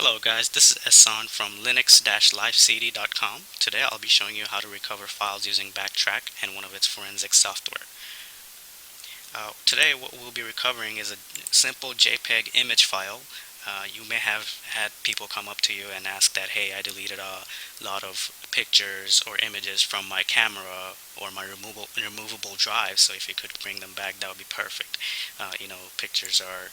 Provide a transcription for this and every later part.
Hello guys, this is Ehsan from linux-livecd.com. Today I'll be showing you how to recover files using Backtrack and one of its forensic software. Today what we'll be recovering is a simple JPEG image file. You may have had people come up to you and ask that, hey, I deleted a lot of pictures or images from my camera or my removable drive, so if you could bring them back, that would be perfect. Pictures are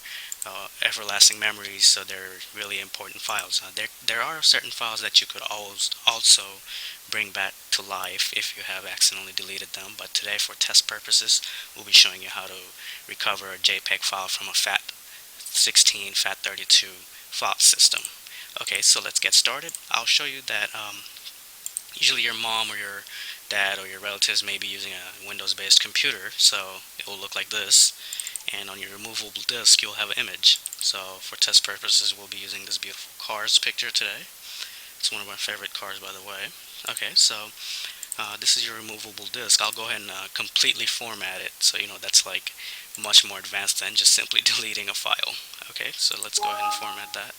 everlasting memories, so they're really important files. There are certain files that you could always also bring back to life if you have accidentally deleted them, but today for test purposes we'll be showing you how to recover a JPEG file from a FAT16, FAT32 file system. Okay, so let's get started. I'll show you that usually your mom or your dad or your relatives may be using a Windows-based computer, so it will look like this, and on your removable disk you'll have an image. So for test purposes we'll be using this beautiful cars picture today. It's one of my favorite cars, by the way. Okay, so this is your removable disk. I'll go ahead and completely format it, so that's like much more advanced than just simply deleting a file. Okay, so let's go ahead and format that.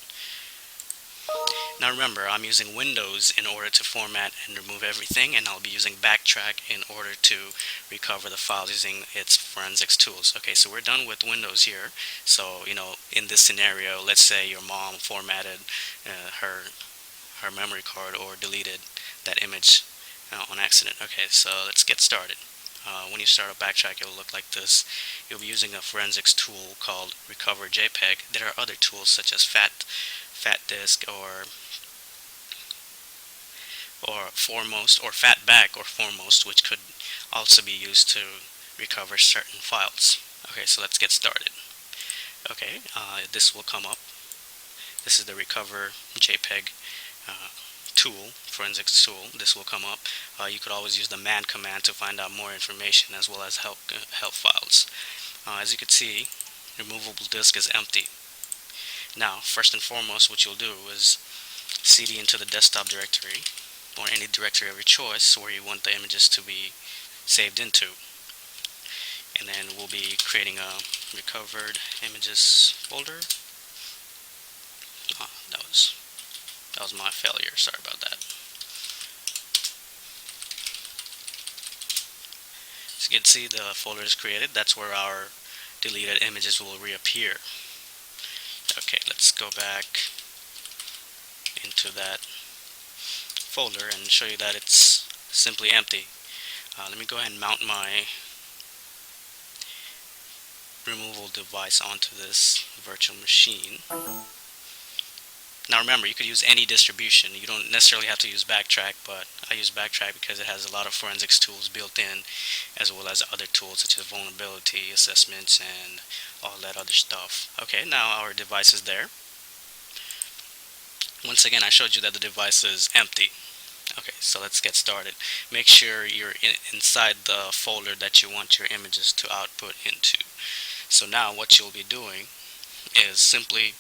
Now remember, I'm using Windows in order to format and remove everything, and I'll be using Backtrack in order to recover the files using its forensics tools. Okay, so we're done with Windows here. So, in this scenario, let's say your mom formatted her memory card or deleted that image on accident. Okay, so let's get started. When you start up Backtrack, it will look like this. You'll be using a forensics tool called Recover JPEG. There are other tools such as FATDisk or Foremost or FATBack or Foremost, which could also be used to recover certain files. Okay, so let's get started. Okay, this will come up. This is the Recover JPEG tool, forensics tool. This will come up. You could always use the man command to find out more information as well as help files. As you can see, removable disk is empty. Now, first and foremost, what you'll do is cd into the desktop directory or any directory of your choice where you want the images to be saved into. And then we'll be creating a recovered images folder. That was my failure. Sorry about that. So you can see the folder is created. That's where our deleted images will reappear. Okay, let's go back into that folder and show you that it's simply empty. Let me go ahead and mount my removal device onto this virtual machine. Now remember, you could use any distribution. You don't necessarily have to use Backtrack, but I use Backtrack because it has a lot of forensics tools built in, as well as other tools such as vulnerability assessments and all that other stuff. Okay, now our device is there. Once again, I showed you that the device is empty. Okay, so let's get started. Make sure you're inside the folder that you want your images to output into. So now what you'll be doing is simply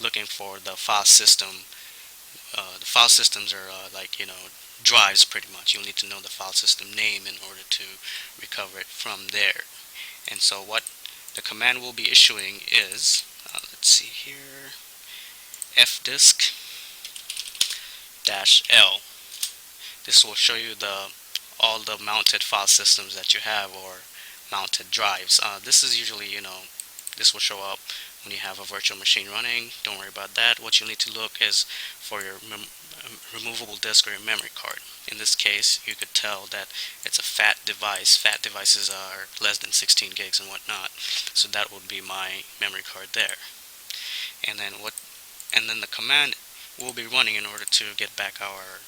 looking for the file system. The file systems are drives pretty much. You'll need to know the file system name in order to recover it from there. And so what the command will be issuing is, let's see here, fdisk-l. This will show you all the mounted file systems that you have or mounted drives. This is usually, this will show up when you have a virtual machine running. Don't worry about that. What you need to look is for your removable disk or your memory card. In this case, you could tell that it's a FAT device. FAT devices are less than 16 gigs and whatnot. So that would be my memory card there. And then the command we'll be running in order to get back our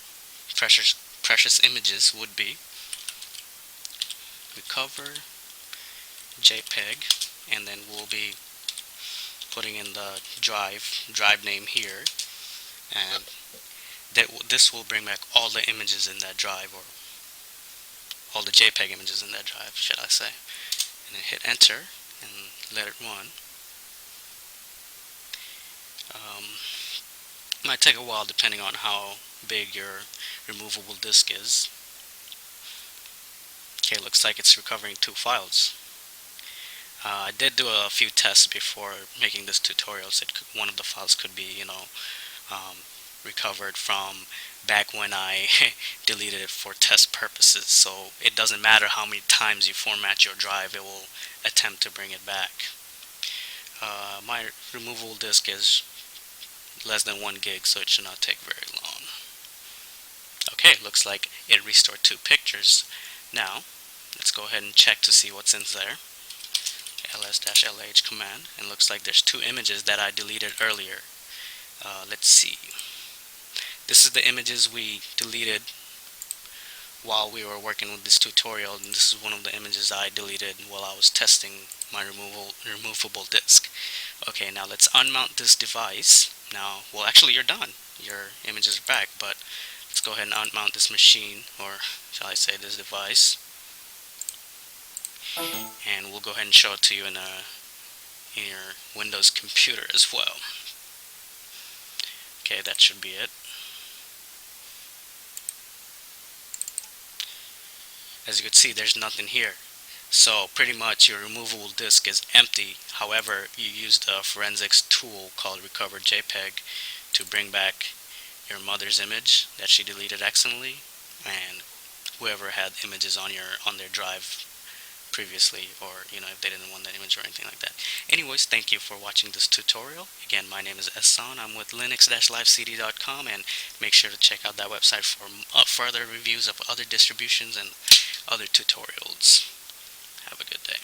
precious images would be recover JPEG, and then we'll be putting in the drive name here, and this will bring back all the images in that drive, or all the JPEG images in that drive, should I say. And then hit enter and let it run. Might take a while depending on how big your removable disk is. Okay, looks like it's recovering 2 files. I did do a few tests before making this tutorial. So one of the files could be, um, recovered from back when I deleted it for test purposes. So it doesn't matter how many times you format your drive, it will attempt to bring it back. My removable disk is less than 1 gig, so it should not take very long. Okay, looks like it restored 2 pictures. Now, let's go ahead and check to see what's in there. ls-lh command, and looks like there's 2 images that I deleted earlier. Let's see. This is the images we deleted while we were working with this tutorial, and this is one of the images I deleted while I was testing my removable disk. Okay, now let's unmount this device. Now, well, actually you're done. Your images are back, but let's go ahead and unmount this machine, or shall I say this device, and we'll go ahead and show it to you in your Windows computer as well. Okay, that should be it. As you can see, there's nothing here. So pretty much your removable disk is empty. However, you used a forensics tool called reocver JPEG to bring back your mother's image that she deleted accidentally, and whoever had images on their drive previously, or if they didn't want that image or anything like that. Anyways, thank you for watching this tutorial. Again, my name is Ehsan. I'm with linux-livecd.com, and make sure to check out that website for further reviews of other distributions and other tutorials. Have a good day.